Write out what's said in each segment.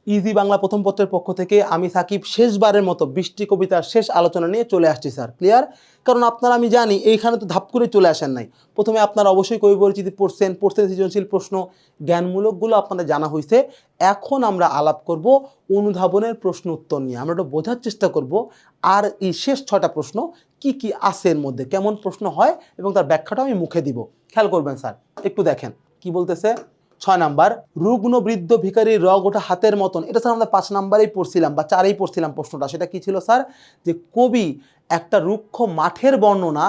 Easy Bangla প্রথম পত্রের পক্ষ থেকে আমি সাকিব শেষবারের মতো বৃষ্টি কবিতার শেষ আলোচনা নিয়ে চলে আসছি স্যার। ক্লিয়ার? কারণ আপনারা আমি জানি এইখানে তো ধাপ করে চলে আসেন নাই। প্রথমে আপনারা অবশ্যই কবি পরিচিতি পড়ছেন সৃজনশীল প্রশ্ন, জ্ঞানমূলকগুলো আপনাদের জানা হয়েছে। এখন আমরা আলাপ করব অনুধাবনের প্রশ্ন উত্তর নিয়ে। আমরা একটু বোঝার চেষ্টা করব আর এই শেষ 6টা প্রশ্ন কি কি আছে এর মধ্যে, কেমন প্রশ্ন হয় এবং তার ব্যাখ্যাটা আমি মুখে দিব। খেয়াল করবেন স্যার, একটু দেখেন কি বলতেছে। 6 নাম্বার, রুগ্ন বৃদ্ধ ভিখারির রগ ওঠা হাতের মতন। এটা স্যার আমরা 5 নাম্বারেই পড়ছিলাম বা 4এই পড়ছিলাম প্রশ্নটা। সেটা কি ছিল স্যার? যে কবি একটা রুক্ষ মাঠের বর্ণনা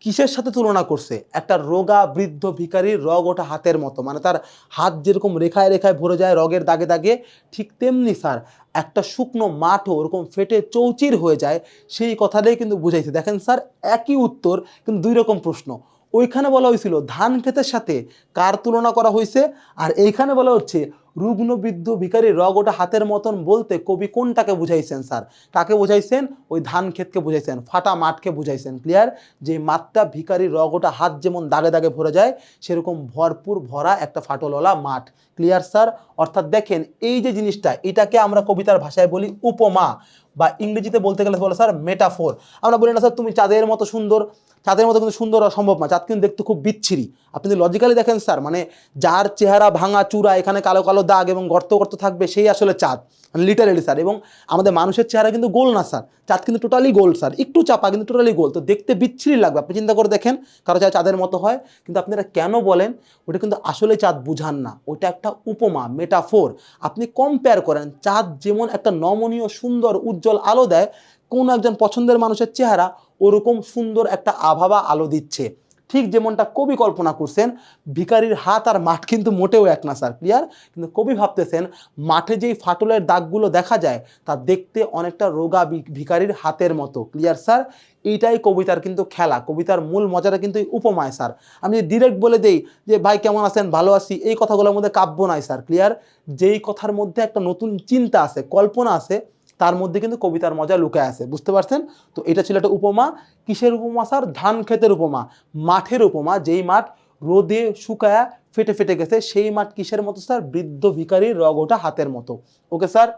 কিসের সাথে তুলনা করছে? একটা রোগা বৃদ্ধ ভিখারির রগ ওঠা হাতের মতো, মানে তার হাত যেরকম রেখায় রেখায় ভরে যায় রগের দাগে দাগে, ঠিক তেমনি স্যার একটা শুকনো মাঠও ওরকম ফেটে চৌচির হয়ে যায়, সেই কথাটাই কিন্তু বুঝাইছে। দেখেন স্যার, একই উত্তর কিন্তু 2 রকম প্রশ্ন। ওইখানে বলা হয়েছিল ধান ক্ষেতের সাথে কার তুলনা করা হয়েছে, আর এইখানে বলা হচ্ছে রুগ্ন বৃদ্ধ ভিখারির রগ ওঠা হাতের মতন বলতে কবি কোনটাকে বুঝাইছেন স্যার? কাকে বুঝাইছেন? ওই ধান ক্ষেতকে বুঝাইছেন, ফাটা মাঠকে বুঝাইছেন। ক্লিয়ার? যে মাঠটা ভিখারির রগ ওঠা হাত যেমন দাগে দাগে ভরে যায়, সেরকম ভরপুর ভরা একটা ফাটলওয়ালা মাঠ। Clear sir? অর্থাৎ দেখেন এই যে জিনিসটা, এটাকে আমরা কবিতার ভাষায় বলি উপমা, বা ইংরেজিতে বলতে গেলে বলে স্যার মেটাফোর। আমরা বলি না স্যার তুমি চাঁদের মতো সুন্দর, চাঁদের মতো কিন্তু সুন্দর অসম্ভব না, চাঁদ কিন্তু দেখতে খুব বিচ্ছিরি। আপনি যদি লজিক্যালি দেখেন স্যার, মানে যার চেহারা ভাঙা চূড়া, এখানে কালো কালো দাগ এবং গর্ত গর্ত থাকবে, সেই আসলে চাঁদ, মানে লিটারেলি স্যার। এবং আমাদের মানুষের চেহারা কিন্তু গোল না স্যার, চাঁদ কিন্তু টোটালি গোল স্যার, একটু চাপা কিন্তু টোটালি গোল। তো দেখতে বিচ্ছিরি লাগবে, আপনি চিন্তা করে দেখেন কারো চাঁদের মতো হয়, কিন্তু আপনারা কেন বলেন ওটা কিন্তু আসলে চাঁদ বুঝান না, ওটা একটা উপমা, মেটাফোর। আপনি কম্পেয়ার করেন, চাঁদ যেমন একটা নমনীয় সুন্দর উজ্জ্বল আলো দেয়, কোন একজন পছন্দের মানুষের চেহারা ওরকম সুন্দর একটা আভা বা আলো দিচ্ছে। ঠিক যেমনটা কবি কল্পনা করছেন, ভিখারির হাত আর মাঠ কিন্তু মোটেও এক না স্যার। ক্লিয়ার? কিন্তু কবি ভাবতেছেন মাঠে যেই ফাটলের দাগগুলো দেখা যায় তা দেখতে অনেকটা রোগা ভিখারির হাতের মতো। Clear sir? এইটাই কবিতার কিন্তু খেলা, কবিতার মূল মজাটা কিন্তু এই উপমায় স্যার। আমি ডিরেক্ট বলে দেই যে ভাই কেমন আছেন, ভালো আছি, এই কথাগুলোর মধ্যে কাব্য নাই স্যার। ক্লিয়ার? যেই কথার মধ্যে একটা নতুন চিন্তা আছে, কল্পনা আছে, তার মধ্যে কিন্তু কবিতার মজা লুকায় আছে। বুঝতে পারছেন? তো এটা ছিল একটা উপমা। কিসের উপমা স্যার? ধান ক্ষেতের উপমা, মাঠের উপমা। যেই মাঠ রোদে শুকায়া ফেটে ফেটে গেছে, সেই মাঠ কিসের মতো স্যার? বৃদ্ধ ভিখারির রগ ওঠা হাতের মতো। ওকে স্যার,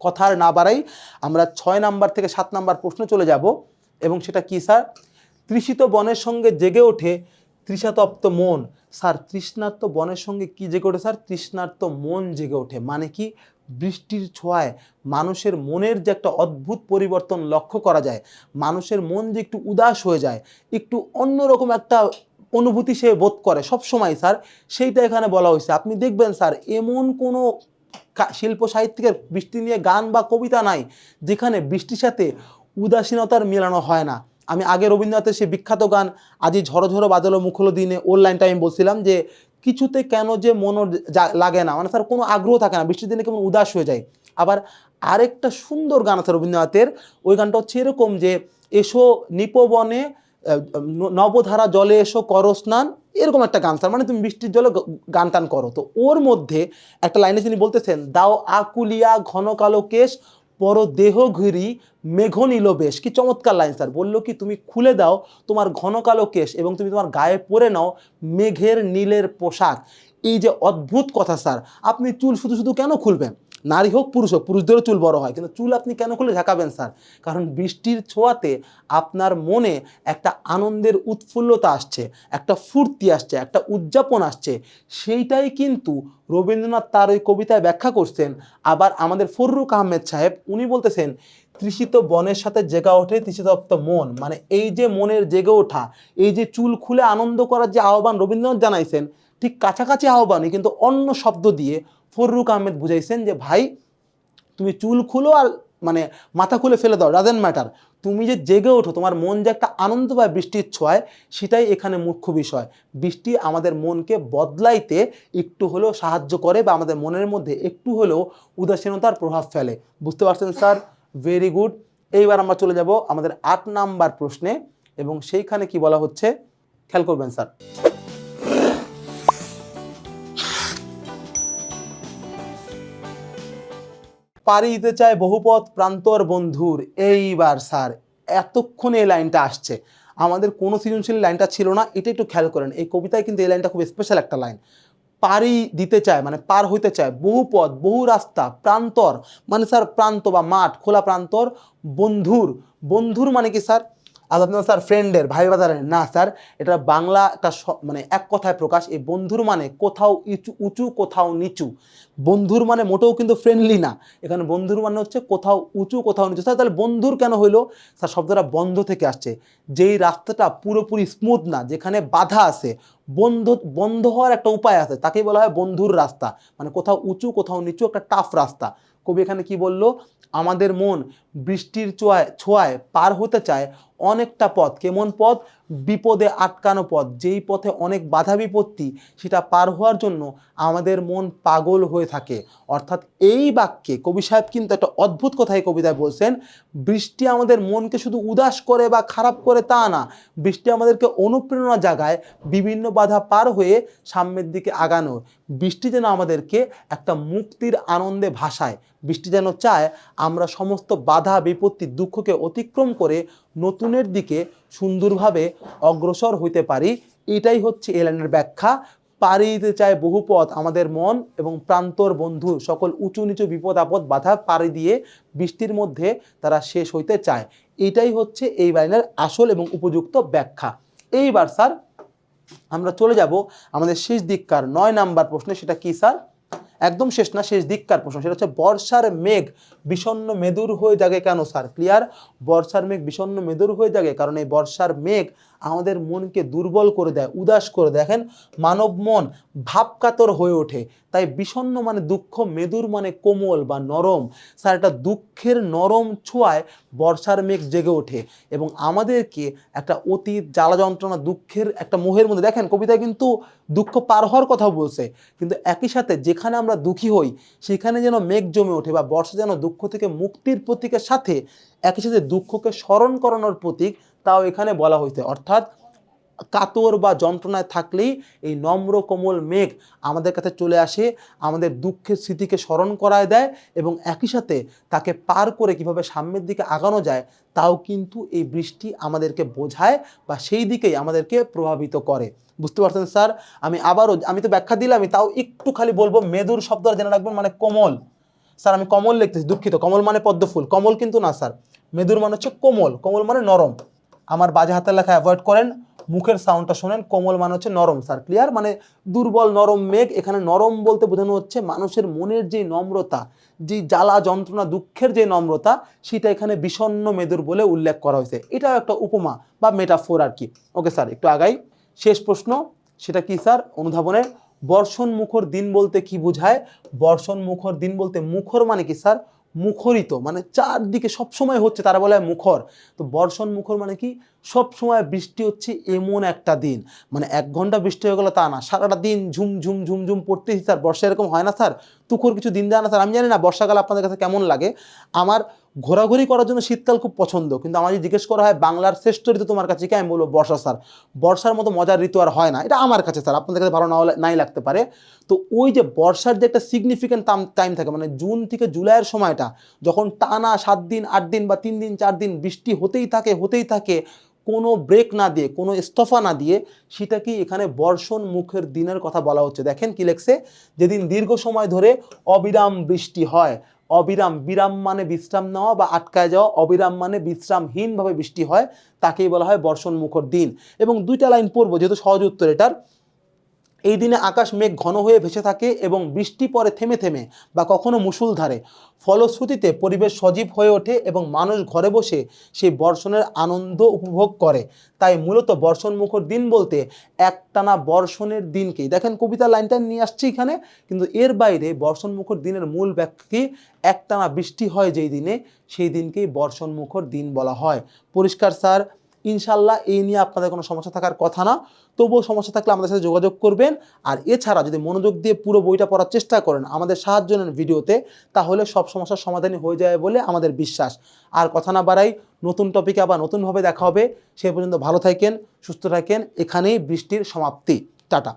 কথা আর না বাড়াই, আমরা 6 নাম্বার থেকে 7 নাম্বার প্রশ্ন চলে যাব। এবং সেটা কি স্যার? তৃষিত বনের সঙ্গে জেগে ওঠে তৃষাতপ্ত মন। স্যার তৃষ্ণার্ত বনের সঙ্গে কি জেগে ওঠে স্যার? তৃষ্ণার্ত মন জেগে ওঠে। মানে কি? বৃষ্টির ছোঁয়ায় মানুষের মনের যে একটা অদ্ভুত পরিবর্তন লক্ষ্য করা যায়, মানুষের মন যে একটু উদাস হয়ে যায়, একটু অন্যরকম একটা অনুভূতি সে বোধ করে সব সময় স্যার, সেইটা এখানে বলা হয়েছে। আপনি দেখবেন স্যার, এমন কোনো শিল্প সাহিত্যিকের বৃষ্টি নিয়ে গান বা কবিতা নাই যেখানে বৃষ্টির সাথে উদাসীনতার মেলানো হয় না। আমি আগে রবীন্দ্রনাথের সেই বিখ্যাত গান আজি ঝড়ো ঝড়ো বাদলো মুখলো দিনে, ওর লাইনটা আমি বলছিলাম যে কিছুতে কেন যে মনও লাগে না, মানে স্যার কোনো আগ্রহ থাকে না, বৃষ্টির দিনে কেমন উদাস হয়ে যায়। আবার আরেকটা সুন্দর গান আছে রবীন্দ্রনাথের, ওই গানটা হচ্ছে এরকম যে এসো নিপবনে নবধারা জলে এসো করো স্নান, এরকম একটা গান স্যার, মানে তুমি বৃষ্টির জলে গান টান করো। তো ওর মধ্যে একটা লাইনে তিনি বলতেছেন, দাও আকুলিয়া ঘন কালো কেশ পর দেহ ঘিরি মেঘ নীল বেশ। কি চমৎকার লাইন স্যার! বললো কি তুমি খুলে দাও তোমার ঘন কালো কেশ এবং তুমি তোমার গায়ে পরে নাও মেঘের নীলের পোশাক। এই যে অদ্ভুত কথা স্যার! আপনি চুল শুধু শুধু কেন খুলবেন? নারী হোক পুরুষ হোক, পুরুষদেরও চুল বড় হয়, কিন্তু চুল আপনি কেন খুলে ঝাঁকাবেন স্যার? কারণ বৃষ্টির ছোঁয়াতে আপনার মনে একটা আনন্দের উৎফুল্লতা আসছে, একটা ফুর্তি আসছে, একটা উদযাপন আসছে। সেইটাই কিন্তু রবীন্দ্রনাথ তার ওই কবিতায় ব্যাখ্যা করছেন। আবার আমাদের ফররুখ আহমেদ সাহেব উনি বলতেছেন তৃষিত বনের সাথে জেগে ওঠে তৃষিতপ্ত মন, মানে এই যে মনের জেগে ওঠা, এই যে চুল খুলে আনন্দ করার যে আহ্বান রবীন্দ্রনাথ জানাইছেন, ঠিক কাছাকাছি আহ্বানই কিন্তু অন্য শব্দ দিয়ে ফররুখ আহমেদ বুঝাইছেন যে ভাই তুমি চুল খুলো আর মানে মাথা খুলে ফেলে দাও, ডাজেন্ট ম্যাটার, তুমি যে জেগে ওঠো, তোমার মন যে একটা আনন্দ পায় বৃষ্টির ছোঁয়ায়, সেটাই এখানে মুখ্য বিষয়। বৃষ্টি আমাদের মনকে বদলাইতে একটু হলেও সাহায্য করে বা আমাদের মনের মধ্যে একটু হলেও উদাসীনতার প্রভাব ফেলে। বুঝতে পারছেন স্যার? Very good. এইবার আমরা চলে যাব আমাদের 8 নাম্বার প্রশ্নে, এবং সেইখানে কি বলা হচ্ছে খেয়াল করবেন স্যার। পাড়ি দিতে চায় বহুপথ প্রান্তর বন্ধুর। এইবার স্যার এতক্ষণে এই লাইনটা আসছে, আমাদের কোনো সৃজনশীল লাইনটা ছিল না, এটা একটু খেয়াল করেন। এই কবিতায় কিন্তু এই লাইনটা খুব স্পেশাল একটা লাইন। পাড়ি দিতে চায়, মানে পার হইতে চায়, বহু পথ বহু রাস্তা, প্রান্তর মানে স্যার প্রান্ত বা মাঠ, খোলা প্রান্তর, বন্ধুর, বন্ধুর মানে কি স্যার? আর আপনার স্যার ফ্রেন্ডের, ভাই বাজারের না স্যার, এটা বাংলা একটা মানে এক কথায় প্রকাশ। এই বন্ধুর মানে কোথাও উঁচু কোথাও নিচু, বন্ধুর মানে মোটেও কিন্তু ফ্রেন্ডলি না, এখানে বন্ধুর মানে হচ্ছে কোথাও উঁচু কোথাও নিচু। স্যার তাহলে বন্ধুর কেন হইলো? স্যার শব্দটা বন্ধ থেকে আসছে, যেই রাস্তাটা পুরোপুরি স্মুথ না, যেখানে বাধা আছে, বন্ধ হওয়ার একটা উপায় আছে, তাকেই বলা হয় বন্ধুর রাস্তা, মানে কোথাও উঁচু কোথাও নিচু, একটা টাফ রাস্তা। কবি এখানে কি বলল? আমাদের মন বৃষ্টির ছোঁয়ায় পার হতে চায় অনেকটা পথ। কেমন পথ? বিপদে আটকানো পথ, যেই পথে অনেক বাধা বিপত্তি, সেটা পার হওয়ার জন্য আমাদের মন পাগল হয়ে থাকে। অর্থাৎ এই বাক্যে কবি সাহেব কিন্তু একটা অদ্ভুত কথাই কবিতায় বলছেন, বৃষ্টি আমাদের মনকে শুধু উদাস করে বা খারাপ করে তা না, বৃষ্টি আমাদেরকে অনুপ্রেরণা জাগায় বিভিন্ন বাধা পার হয়ে সামনের দিকে আগানো। বৃষ্টি যেন আমাদেরকে একটা মুক্তির আনন্দে ভাসায়, বৃষ্টি যেন চায় আমরা সমস্ত বাধা বিপত্তি দুঃখকে অতিক্রম করে নতুনের দিকে সুন্দরভাবে অগ্রসর হইতে পারি। এটাই হচ্ছে এই লাইনের ব্যাখ্যা। পাড়ি দিতে চায় বহু পথ আমাদের মন এবং প্রান্তর বন্ধু সকল উঁচু নিচু বিপদ আপদ বাধা পাড়ি দিয়ে বৃষ্টির মধ্যে তারা শেষ হইতে চায়। এটাই হচ্ছে এই লাইনের আসল এবং উপযুক্ত ব্যাখ্যা। এইবার স্যার আমরা চলে যাব আমাদের শেষ দিককার 9 নাম্বার প্রশ্নে। সেটা কি স্যার? একদম শেষ না, শেষ দিককার প্রশ্ন। সেটা হচ্ছে বর্ষার মেঘ বিষণ্ণ মেদুর হয়ে জাগে কেন স্যার? ক্লিয়ার? বর্ষার মেঘ বিষণ্ণ মেদুর হয়ে জাগে কারণ এই বর্ষার মেঘ আমাদের মনকে দুর্বল করে দেয়, উদাস করে। দেখেন, মানব মন ভাবকাতর হয়ে ওঠে, তাই বিষণ্ণ মানে দুঃখ, মেদুর মানে কোমল বা নরম। স্যার এটা দুঃখের নরম ছোঁয়ায় বর্ষার মেঘ জেগে ওঠে এবং আমাদেরকে একটা অতীত জ্বালা যন্ত্রণা দুঃখের একটা মোহের মধ্যে, দেখেন কবিতায় কিন্তু দুঃখ পার হওয়ার কথা বলছে, কিন্তু একই সাথে যেখানে আমরা দুঃখী হই সেখানে যেন মেঘ জমে ওঠে, বা বর্ষা যেন দুঃখ থেকে মুক্তির প্রতীকের সাথে একই সাথে দুঃখকে স্মরণ করানোর প্রতীক, তাও এখানে বলা হয়েছে। অর্থাৎ কাতর বা যন্ত্রণায় থাকলেই এই নম্র কোমল মেঘ আমাদের কাছে চলে আসে, আমাদের দুঃখের স্মৃতিকে স্মরণ করায় দেয় এবং একই সাথে তাকে পার করে কিভাবে সামনের দিকে আগানো যায় তাও কিন্তু এই বৃষ্টি আমাদেরকে বোঝায় বা সেই দিকেই আমাদেরকে প্রভাবিত করে। বুঝতে পারছেন স্যার? আমি তো ব্যাখ্যা দিলামই, তাও একটু খালি বলবো, মেদুর শব্দটা জেনে রাখবেন মানে কোমল। স্যার আমি কমল লিখতেছি, দুঃখিত, কমল মানে পদ্মফুল, কমল কিন্তু না স্যার। মেদুর মানে হচ্ছে কোমল, কোমল মানে নরম। আমার বাজে হাতের লেখা অ্যাভয়েড করেন, মুখের সাউন্ডটা শোনেন। কোমল মানে হচ্ছে নরম স্যার, ক্লিয়ার? মানে দুর্বল নরম মেঘ, এখানে নরম বলতে বোঝানো হচ্ছে মানুষের মনের যে নম্রতা, যে জ্বালা যন্ত্রণা দুঃখের যে নম্রতা, সেটা এখানে বিষণ্ণ মেদুর বলে উল্লেখ করা হয়েছে। এটাও একটা উপমা বা মেটাফোর আর কি। ওকে স্যার, একটু আগাই। শেষ প্রশ্ন, সেটা কি স্যার? অনুধাবনের বর্ষণ মুখর দিন বলতে কি বোঝায়? বর্ষণ মুখর দিন বলতে, মুখর মানে কি স্যার? মুখরিত, মানে চারদিকে সবসময় হচ্ছে, তারা বলে মুখর। তো বর্ষণ মুখর মানে কি? সব সময় বৃষ্টি হচ্ছে এমন একটা দিন, মানে 1 ঘন্টা বৃষ্টি হয়ে গেলো তা না, সারাটা দিন ঝুম ঝুম ঝুম ঝুম পড়তেছি স্যার। বর্ষা এরকম হয় না স্যার? তুখোর কিছু দিন যায় না স্যার? আমি জানি না বর্ষাকাল আপনাদের কাছে কেমন লাগে। আমার ঘোরাঘুরি করার জন্য শীতকাল খুব পছন্দ, কিন্তু আমার যদি জিজ্ঞেস করা হয় বাংলার শ্রেষ্ঠ ঋতু তোমার কাছে কি, আমি বলবো বর্ষা স্যার। বর্ষার মতো মজার ঋতু আর হয় না, এটা আমার কাছে স্যার, আপনাদের কাছে ভালো নাই লাগতে পারে। তো ওই যে বর্ষার যে একটা সিগনিফিক্যান্ট টাইম থাকে, মানে জুন থেকে জুলাইয়ের সময়টা, যখন টানা 7 দিন 8 দিন বা 3 দিন 4 দিন বৃষ্টি হতেই থাকে, কোনো ব্রেক না দিয়ে, কোনো ইস্তফা না দিয়ে, সেটাকেই এখানে বর্ষণ মুখের দিনের কথা বলা হচ্ছে। দেখেন কি লেখছে, যেদিন দীর্ঘ সময় ধরে অবিরাম বৃষ্টি হয়। অবিরাম, বিরাম মানে বিশ্রাম নেওয়া বা আটকায় যাওয়া, অবিরাম মানে বিশ্রামহীনভাবে বৃষ্টি হয়, তাকেই বলা হয় বর্ষণ মুখর দিন। এবং 2টা লাইন পড়বো যেহেতু সহজ উত্তর এটার। এই দিনে আকাশ মেঘ ঘন হয়ে ভেসে থাকে এবং বৃষ্টি পড়ে থেমে থেমে বা কখনো মুষলধারে। ফলশ্রুতিতে পরিবেশ সজীব হয়ে ওঠে এবং মানুষ ঘরে বসে সেই বর্ষণের আনন্দ উপভোগ করে। তাই মূলত বর্ষণ মুখর দিন বলতে একটানা বর্ষণের দিনকেই, দেখেন কবিতার লাইনটা নিয়ে আসছি এখানে, কিন্তু এর বাইরে বর্ষণ মুখর দিনের মূল ব্যাখ্যা কি? একটানা বৃষ্টি হয় যেই দিনে, সেই দিনকেই বর্ষণ মুখর দিন বলা হয়। পরিষ্কার স্যার? ইনশাল্লাহ এই নিয়ে আপনাদের কোনো সমস্যা থাকার কথা না। তবুও সমস্যা থাকলে আমাদের সাথে যোগাযোগ করবেন। আর এছাড়া যদি মনোযোগ দিয়ে পুরো বইটা পড়ার চেষ্টা করেন, আমাদের সাহায্য নেন ভিডিওতে, তাহলে সব সমস্যার সমাধানই হয়ে যায় বলে আমাদের বিশ্বাস। আর কথা না বাড়াই, নতুন টপিকে আবার নতুনভাবে দেখা হবে। সে পর্যন্ত ভালো থাকেন, সুস্থ থাকেন। এখানেই বৃষ্টির সমাপ্তি। টাটা।